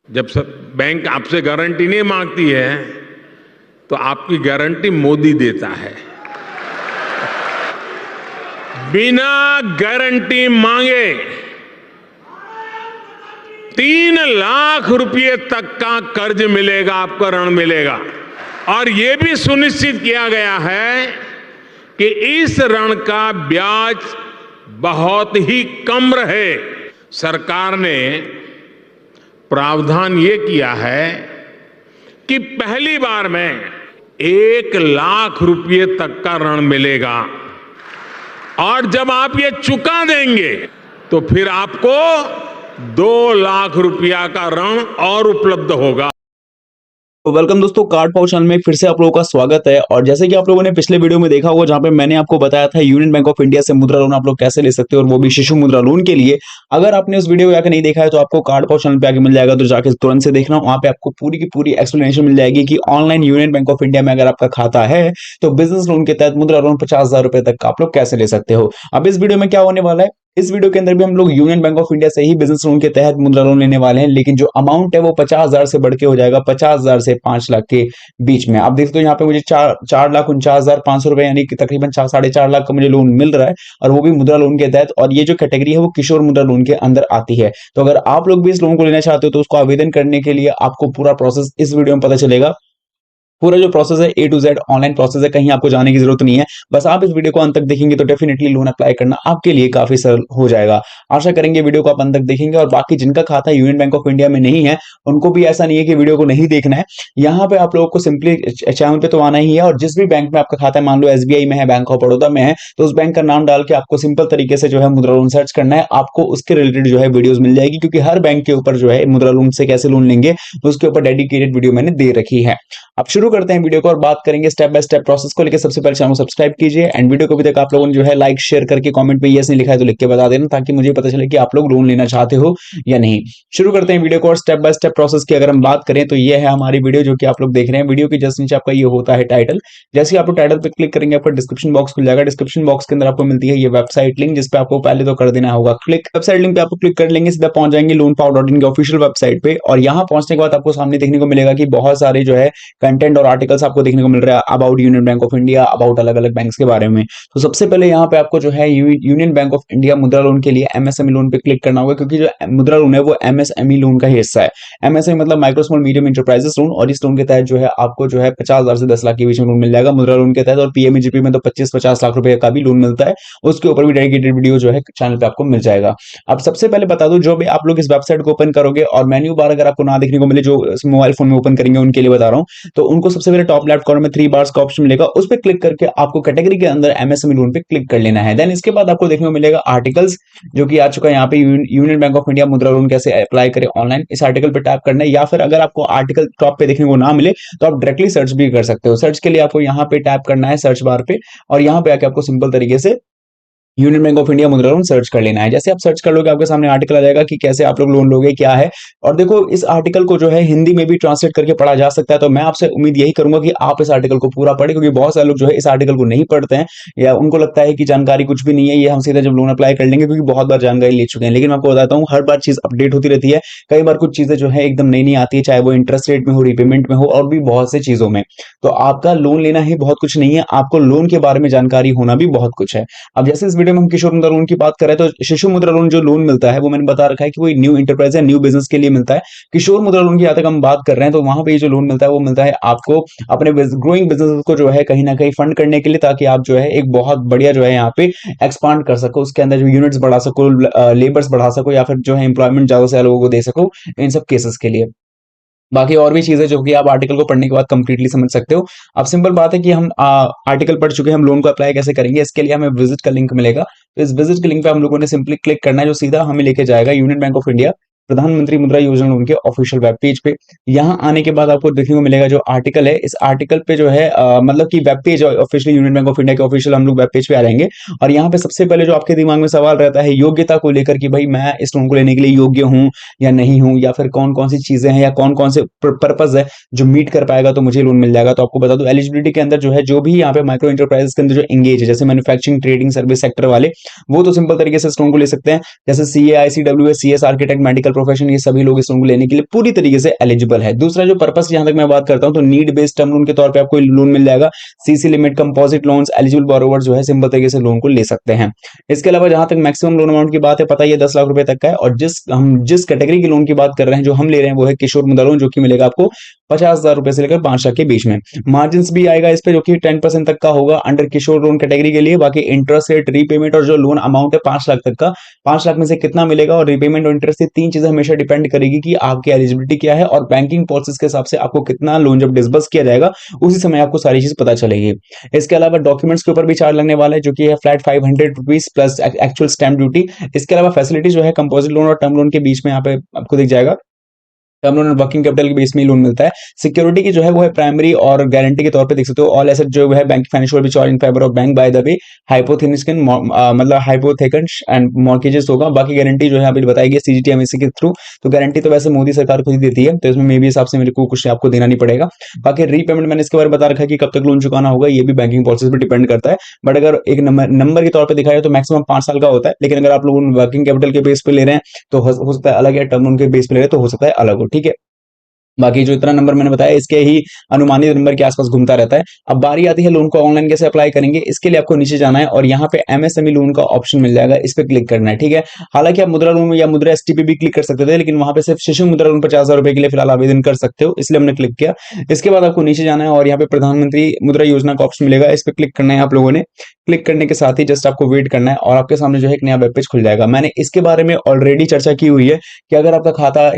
जब सब बैंक आपसे गारंटी नहीं मांगती है तो आपकी गारंटी मोदी देता है। बिना गारंटी मांगे 3 लाख रुपए तक का कर्ज मिलेगा, आपको ऋण मिलेगा। और यह भी सुनिश्चित किया गया है कि इस ऋण का ब्याज बहुत ही कम रहे। सरकार ने प्रावधान ये किया है कि पहली बार में 1 लाख रुपए तक का ऋण मिलेगा और जब आप ये चुका देंगे तो फिर आपको 2 लाख रुपया का ऋण और उपलब्ध होगा। वेलकम दोस्तों, कार्ड पाओ चैनल में फिर से आप लोगों का स्वागत है। और जैसे कि आप लोगों ने पिछले वीडियो में देखा होगा जहां पे मैंने आपको बताया था यूनियन बैंक ऑफ इंडिया से मुद्रा लोन आप लोग कैसे ले सकते हो और वो भी शिशु मुद्रा लोन के लिए। अगर आपने उस वीडियो को जाकर नहीं देखा है तो आपको कार्ड पाओ चैनल पे आके मिल जाएगा, तो जाके तुरंत से देखना। वहां पे आपको पूरी की पूरी एक्सप्लेनेशन मिल जाएगी कि online union bank of India में अगर आपका खाता है तो बिजनेस लोन के तहत मुद्रा लोन 50,000 रुपए तक का आप लोग कैसे ले सकते हो। अब इस वीडियो में क्या होने वाला है, इस वीडियो के अंदर भी हम लोग यूनियन बैंक ऑफ इंडिया से ही बिजनेस लोन के तहत मुद्रा लोन लेने वाले हैं, लेकिन जो अमाउंट है वो 50,000 से बढ़ के हो जाएगा 50,000 से 5 लाख के बीच में। आप देखते हो यहाँ पे मुझे 4,49,500 रुपए यानी कि तकरीबन 4.5 लाख का मुझे लोन मिल रहा है, और वो भी मुद्रा लोन के तहत। और ये जो कैटेगरी है वो किशोर मुद्रा लोन के अंदर आती है। तो अगर आप लोग भी इस लोन को लेना चाहते हो तो उसको आवेदन करने के लिए आपको पूरा प्रोसेस इस वीडियो में पता चलेगा। पूरा जो प्रोसेस है A to Z online process है, कहीं आपको जाने की जरूरत नहीं है। बस आप इस वीडियो को अंत तक देखेंगे तो डेफिनेटली लोन अप्लाई करना आपके लिए काफी सरल हो जाएगा। आशा करेंगे वीडियो को आप अंत तक देखेंगे। और बाकी जिनका खाता यूनियन बैंक ऑफ इंडिया में नहीं है उनको भी ऐसा नहीं है कि वीडियो को नहीं देखना है। यहाँ पे आप लोगों को सिंपली चैनल पे तो आना ही है, और जिस भी बैंक में आपका खाता है, मान लो SBI में है, बैंक ऑफ बड़ौदा में है, तो उस बैंक का नाम डाल के आपको सिंपल तरीके से जो है मुद्रा लोन सर्च करना है। आपको उसके रिलेटेड जो है वीडियोस मिल जाएगी, क्योंकि हर बैंक के ऊपर जो है मुद्रा लोन से कैसे लोन लेंगे उसके ऊपर डेडिकेटेड वीडियो मैंने दे रखी है। अब शुरू करते हैं वीडियो को और बात करेंगे स्टेप बाय स्टेप प्रोसेस को लेकर। सबसे पहले चैनल को सब्सक्राइब कीजिए एंड वीडियो को अभी तक आप लोगों ने जो है लाइक शेयर करके कमेंट पे यस नहीं लिखा है तो लिख के बता देना, ताकि मुझे पता चले कि आप लोग लोन लेना चाहते हो या नहीं। शुरू करते हैं वीडियो को। और स्टेप बाय स्टेप प्रोसेस की अगर हम बात करें तो ये है हमारी वीडियो जो कि आप लोग देख रहे हैं। वीडियो के जस्ट नीचे आपका ये होता है टाइटल। जैसे ही आप लोग टाइटल पे क्लिक करेंगे आपका डिस्क्रिप्शन बॉक्स खुल जाएगा। डिस्क्रिप्शन बॉक्स के अंदर आपको मिलती है ये वेबसाइट लिंक, जिसपे आपको पहले तो कर देना होगा क्लिक। वेबसाइट लिंक पे आपको क्लिक कर लेंगे, सीधा पहुंच जाएंगे loanpow.in के ऑफिशियल वेबसाइट पे। और यहाँ पहुंचने के बाद आपको सामने देखने को मिलेगा कि बहुत सारे जो है कंटेंट और आर्टिकल्स आपको देखने को मिल रहा है about union bank of India, about अलग अलग बैंक्स के बारे में। तो सबसे पहले यहाँ पे आपको जो है यूनियन बैंक ऑफ इंडिया मुद्रा लोन के लिए MSME लोन पे क्लिक करना होगा, क्योंकि जो मुद्रा लोन है वो MSME लोन का ही हिस्सा है। MSME मतलब micro small medium enterprises loan, और इस लोन के तहत जो है आपको जो है 50,000 से 10 लाख के बीच में लोन मिल जाएगा मुद्रा लोन के तहत। और PMEGP में तो 25-50 लाख रुपए का भी लोन मिलता है, उसके ऊपर भी डेडिकेटेड वीडियो जो है चैनल पे आपको मिल जाएगा। अब सबसे पहले बता दो, जो भी आप लोग इस वेबसाइट को ओपन करोगे और मेन्यू बार अगर आपको ना देखने को मिले, जो मोबाइल फोन में ओपन करेंगे उनके लिए बता रहा हूँ, तो उनको सबसे पहले टॉप लेफ्ट कॉर्नर में 3 बार्स का ऑप्शन मिलेगा, उस पर क्लिक करके आपको कैटेगरी के अंदर MSME लोन पे क्लिक कर लेना है। देन इसके बाद आपको देखने को मिलेगा आर्टिकल्स, जो कि आ चुका है यहाँ पे, यूनियन बैंक ऑफ इंडिया मुद्रा लोन कैसे अप्लाई करें ऑनलाइन। इस आर्टिकल पे टैप करना है, या फिर अगर आपको आर्टिकल टॉप पे देखने को ना मिले तो आप डायरेक्टली सर्च भी कर सकते हो। सर्च के लिए आपको यहाँ पे टैप करना है सर्च बार पे, और यहाँ पे आके आपको सिंपल तरीके से यूनियन बैंक ऑफ इंडिया मुद्रा लोन सर्च कर लेना है। जैसे आप सर्च कर लोगे आपके सामने आर्टिकल आ जाएगा कि कैसे आप लोग लोन लोगे, क्या है। और देखो इस आर्टिकल को जो है हिंदी में भी ट्रांसलेट करके पढ़ा जा सकता है, तो मैं आपसे उम्मीद यही करूंगा कि आप इस आर्टिकल को पूरा पढ़ें, क्योंकि बहुत सारे लोग जो है इस आर्टिकल को नहीं पढ़ते हैं, या उनको लगता है कि जानकारी कुछ भी नहीं है, ये हम सीधा जब लोन अप्लाई कर लेंगे, क्योंकि बहुत बार जानकारी ले चुके हैं। लेकिन मैं आपको बताता हूँ हर बार चीज अपडेट होती रहती है। कई बार कुछ चीजें जो है एकदम नई नई आती है, चाहे वो इंटरेस्ट रेट में हो, रिपेमेंट में हो, और भी बहुत से चीजों में। तो आपका लोन लेना ही बहुत कुछ नहीं है, आपको लोन के बारे में जानकारी होना भी बहुत कुछ है। अब जैसे इस वीडियो में हम किशोर मुद्रा लोन की बात करें तो शिशु मुद्रा लोन जो लोन मिलता है वो मैंने बता रखा है कि वो न्यू इंटरप्राइज है, न्यू बिजनेस के लिए मिलता है। किशोर मुद्रा लोन की यहाँ तक हम बात कर रहे हैं तो वहां पे जो लोन मिलता है वो मिलता है आपको अपने ग्रोइंग बिजनेस को जो है कहीं ना कहीं फंड करने के लिए, ताकि आप जो है एक बहुत बढ़िया जो है यहाँ पे एक्सपांड कर सको, उसके अंदर जो यूनिट्स बढ़ा सको, लेबर्स बढ़ा सको, या फिर जो है एम्प्लॉयमेंट ज्यादा से ज्यादा लोगों को दे सको, इन सब केसेस के लिए। बाकी और भी चीजें जो कि आप आर्टिकल को पढ़ने के बाद कंप्लीटली समझ सकते हो। अब सिंपल बात है कि हम आर्टिकल पढ़ चुके हैं, हम लोन को अप्लाई कैसे करेंगे, इसके लिए हमें विजिट का लिंक मिलेगा। तो इस विजिट के लिंक पे हम लोगों ने सिंपली क्लिक करना है, जो सीधा हमें लेके जाएगा यूनियन बैंक ऑफ इंडिया प्रधानमंत्री मुद्रा योजना लोन के ऑफिशियल वेब पेज पे। यहाँ आने के बाद आपको देखने को मिलेगा जो आर्टिकल है, इस आर्टिकल पे जो है मतलब कि web page officially union bank of India के ऑफिशियल हम लोग वेब पेज पे आ जाएंगे। और यहाँ पे सबसे पहले जो आपके दिमाग में सवाल रहता है योग्यता को लेकर, कि भाई मैं इस लोन को लेने के लिए योग्य हूँ या नहीं हूँ, या फिर कौन कौन सी चीजें हैं या कौन कौन से पर्पज है जो मीट कर पाएगा तो मुझे लोन मिल जाएगा। तो आपको बता दूं एलिजिबिलिटी के अंदर जो है, जो भी यहाँ पे माइक्रो इंटरप्राइजेस के अंदर जो एंगेज है, जैसे मैन्युफैक्चरिंग, ट्रेडिंग, सर्विस सेक्टर वाले, वो तो सिंपल तरीके से इस लोन को ले सकते हैं। जैसे CA, ICWA, CS architect, medical profession, ये सभी लोग इस लोन को लेने के लिए पूरी तरीके से एलिजिबल है। दूसरा जो पर्पस जहां तक मैं बात करता हूं तो नीड बेस्ड टर्म लोन के तौर पे आपको लोन मिल जाएगा। CC limit, composite loans, eligible borrower जो है सिंपल तरीके से लोन को ले सकते हैं। इसके अलावा जहां तक मैक्सिमम लोन अमाउंट की बात है, पता ही है 10 लाख रुपए तक का है। और जिस कैटेगरी की लोन की बात कर रहे हैं, जो हम ले रहे हैं, वो है किशोर मुद्रा लोन, जो कि मिलेगा आपको 50,000 रुपए से लेकर 5 लाख के बीच में। मार्जिन भी आएगा इस पे जो कि 10% तक का होगा अंडर किशोर लोन कैटेगरी के लिए। बाकी इंटरेस्ट रेट, रीपेमेंट और जो लोन अमाउंट है 5 लाख तक का, 5 लाख में से कितना मिलेगा और रीपेमेंट और इंटरेस्ट, ये तीन चीजें हमेशा डिपेंड करेगी कि आपकी एलिजिबिलिटी क्या है और बैंकिंग प्रोसेस के हिसाब से आपको कितना लोन जब डिसबर्स किया जाएगा उसी समय आपको सारी चीज पता चलेगी। इसके अलावा डॉक्यूमेंट्स के ऊपर भी चार्ज लगने वाला है, जो कि है flat 500 rupees plus actual stamp duty. इसके अलावा फैसिलिटी जो है कंपोजिट लोन और टर्म लोन के बीच में यहाँ पे आपको दिख जाएगा। टर्म लोन वर्किंग कैपिटल के बेस में लोन मिलता है। सिक्योरिटी की जो है वो है प्राइमरी और गारंटी के तौर पे देख सकते हो। ऑल एसेट जो है bank financial B charge in favour of bank by the way hypothetical, मतलब हाइपोथेकेंस एंड मॉर्गेजेस होगा। बाकी गारंटी जो है यहाँ पे बताएगी सीजीटी एमएससी के थ्रू। तो गारंटी तो वैसे मोदी सरकार खुद ही देती है, तो इसमें मेरे हिसाब से मेरे को कुछ आपको देना नहीं पड़ेगा। बाकी रीपेमेंट मैंने इसके बारे में बता रखा है कि कब तक लोन चुकाना होगा, ये भी बैंकिंग प्रोसेस पर डिपेंड करता है। बट अगर एक नंबर के तौर पर दिखाया तो मैक्सिमम 5 साल का होता है। लेकिन अगर आप लोग वर्किंग कैपिटल के बेस पे ले रहे हैं तो हो सकता है अलग है, टर्म लोन के बेस पे ले रहे हैं तो हो सकता है अलग हो, ठीक है। बाकी जो इतना नंबर मैंने बताया इसके ही अनुमानित नंबर के आसपास घूमता रहता है। अब बारी आती है लोन को ऑनलाइन कैसे अप्लाई करेंगे। इसके लिए आपको नीचे जाना है और यहाँ पे एमएसएमई लोन का ऑप्शन मिल जाएगा, इस पे क्लिक करना है, ठीक है। हालांकि आप मुद्रा लोन या मुद्रा एसटीपी भी क्लिक कर सकते थे, लेकिन वहां पे सिर्फ शिशु मुद्रा लोन 50,000 रुपए के लिए फिलहाल आवेदन कर सकते हो, इसलिए हमने क्लिक किया। इसके बाद आपको नीचे जाना है और यहाँ पे प्रधानमंत्री मुद्रा योजना का ऑप्शन मिलेगा, इस पे क्लिक करना है आप लोगों ने। क्लिक करने के साथ ही जस्ट आपको वेट करना है और आपके सामने जो है एक नया वेब पेज खुल जाएगा। मैंने इसके बारे में ऑलरेडी चर्चा की हुई है कि अगर आपका खाता,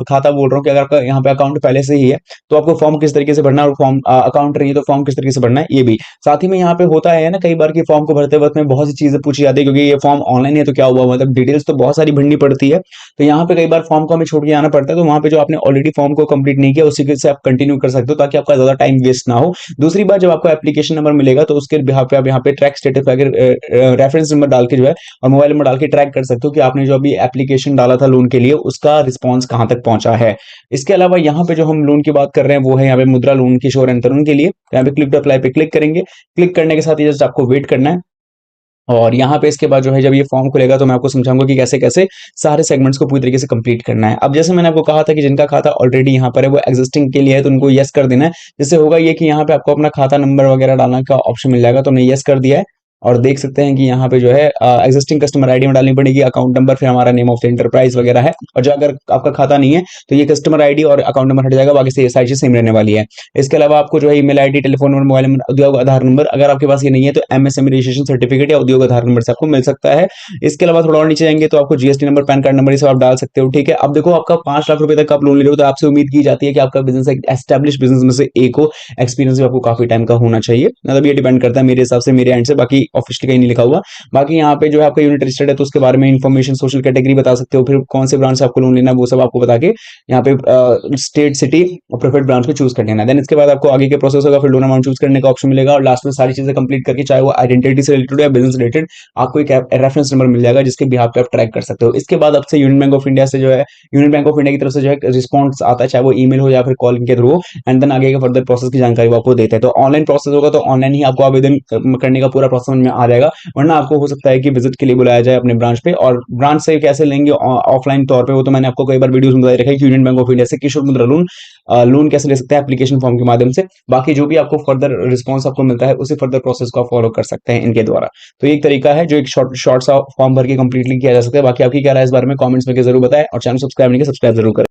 खाता बोल रहा हूँ कि अगर आपका यहाँ पे अकाउंट पहले से ही है तो आपको फॉर्म किस तरीके से भरना है और फॉर्म अकाउंट नहीं है तो फॉर्म किस तरीके से भरना है, ये भी साथ ही में यहाँ पे होता है ना कई बार कि फॉर्म को भरते वक्त में बहुत सी चीजें पूछी जाती है, क्योंकि ये फॉर्म ऑनलाइन है तो क्या हुआ, मतलब डिटेल्स तो बहुत सारी भरनी पड़ती है। तो यहाँ पे कई बार फॉर्म को हमें छोड़ के आना पड़ता है, तो वहां पे जो आपने ऑलरेडी फॉर्म को कंप्लीट नहीं किया उसी से आप कंटिन्यू कर सकते हो ताकि आपका ज्यादा टाइम वेस्ट ना हो। दूसरी बात, जब आपको एप्लीकेशन नंबर मिलेगा तो उसके बिहाफ पे आप यहाँ पे ट्रैक स्टेटस रेफरेंस नंबर डाल के जो है और मोबाइल नंबर डाल के ट्रैक कर सकते हो कि आपने जो अभी एप्लीकेशन डाला था लोन के लिए उसका रिस्पॉन्स कहां तक पहुंचा है। इसके अलावा यहाँ पे जो हम लोन की बात कर रहे हैं वो है यहाँ पे मुद्रा लोन किशोर एंड तरुण के लिए। यहाँ पे क्लिक टू अप्लाई पे क्लिक करेंगे। क्लिक करने के साथ ही जस्ट आपको वेट करना है और यहाँ पे इसके बाद जो है जब ये फॉर्म खुलेगा तो मैं आपको समझाऊंगा कि कैसे कैसे सारे सेगमेंट्स को पूरी तरीके से कंप्लीट करना है। अब जैसे मैंने आपको कहा था कि जिनका खाता ऑलरेडी यहाँ पर है वो एग्जिस्टिंग के लिए है तो उनको यस कर देना है। जिससे होगा ये कि यहाँ पे आपको अपना खाता नंबर वगैरह डालने का ऑप्शन मिल जाएगा, तो हमने यस कर दिया है। और देख सकते हैं कि यहाँ पे जो है एग्जिस्टिंग कस्टमर आईडी में डालनी पड़ेगी, अकाउंट नंबर, फिर हमारा नेम ऑफ द एंटरप्राइज वगैरह है। और जो अगर आपका खाता नहीं है तो ये कस्टमर आईडी और अकाउंट नंबर हट जाएगा, बाकी से सारी चीज सेम रहने वाली है। इसके अलावा आपको जो है email ID, telephone number, mobile number, उद्योग आधार नंबर, अगर आपके पास ये नहीं है तो एमएसएमई रजिस्ट्रेशन सर्टिफिकेट या उद्योग आधार नंबर से आपको मिल सकता है। इसके अलावा थोड़ा और नीचे जाएंगे तो आपको GST number, pan card number, ये सब आप डाल सकते हो, ठीक है। अब देखो आपका 5 लाख रुपए तक आप लोन ले रहे हो तो आपसे उम्मीद की जाती है कि आपका बिजनेस एक एस्टैब्लिश बिजनेस में से एक हो, एक्सपीरियंस भी आपको काफी टाइम का होना चाहिए। मतलब ये डिपेंड करता है मेरे हिसाब से, मेरे एंड से, बाकी ऑफिशियली कहीं नहीं लिखा हुआ। बाकी यहाँ पे जो है आपका यूनिट रजिस्टर्ड है तो उसके बारे में इन्फॉर्मेशन, सोशल कैटेगरी बता सकते हो, फिर कौन से ब्रांच से आपको लोन लेना है वो सब आपको बता के यहाँ पे स्टेट, सिटी और प्रेफर्ड ब्रांच को चूज कर लेना है। देन इसके बाद आपको आगे के प्रोसेस होगा, फिर लोन अमाउंट चूज करने का ऑप्शन मिलेगा और लास्ट में सारी चीजें कंप्लीट करके, चाहे वो आइडेंटिटी से रिलेटेड या बिजनेस रिलेटेड, आपको एक रेफरेंस नंबर मिल जाएगा जिसके बिहाफ पे आप ट्रैक कर सकते हो। इसके बाद आपसे यूनियन बैंक ऑफ इंडिया से जो है, यूनियन बैंक ऑफ इंडिया की तरफ से जो है रिस्पॉन्स आता है, चाहे वो ईमेल हो या फिर कॉलिंग के थ्रू, एंड देन आगे के फर्दर प्रोसेस की जानकारी वो आपको देते हैं। तो ऑनलाइन प्रोसेस होगा तो ऑनलाइन ही आपको आवेदन करने का पूरा प्रोसेस में आ जाएगा, वरना आपको हो सकता है कि विजिट के लिए बुलाया जाए अपने ब्रांच पे। और ब्रांच से कैसे लेंगे ऑफलाइन तौर पे, वो तो मैंने आपको कई बार वीडियोस में बताया रखा है कि यूनियन बैंक ऑफ इंडिया से किशोर मुद्रा लोन कैसे ले सकते हैं एप्लीकेशन फॉर्म के माध्यम से। बाकी जो भी आपको फर्दर रिस्पॉन्स आपको मिलता है उसी फर्दर प्रोसेस को आप फॉलो कर सकते हैं इनके द्वारा। तो एक तरीका है जो एक शॉर्ट सा फॉर्म भर के कंप्लीटली किया जा सकता है। बाकी आपकी क्या राय इस बारे में कमेंट्स में जरूर बताएं और चैनल सब्सक्राइब नहीं किया सब्सक्राइब जरूर करें।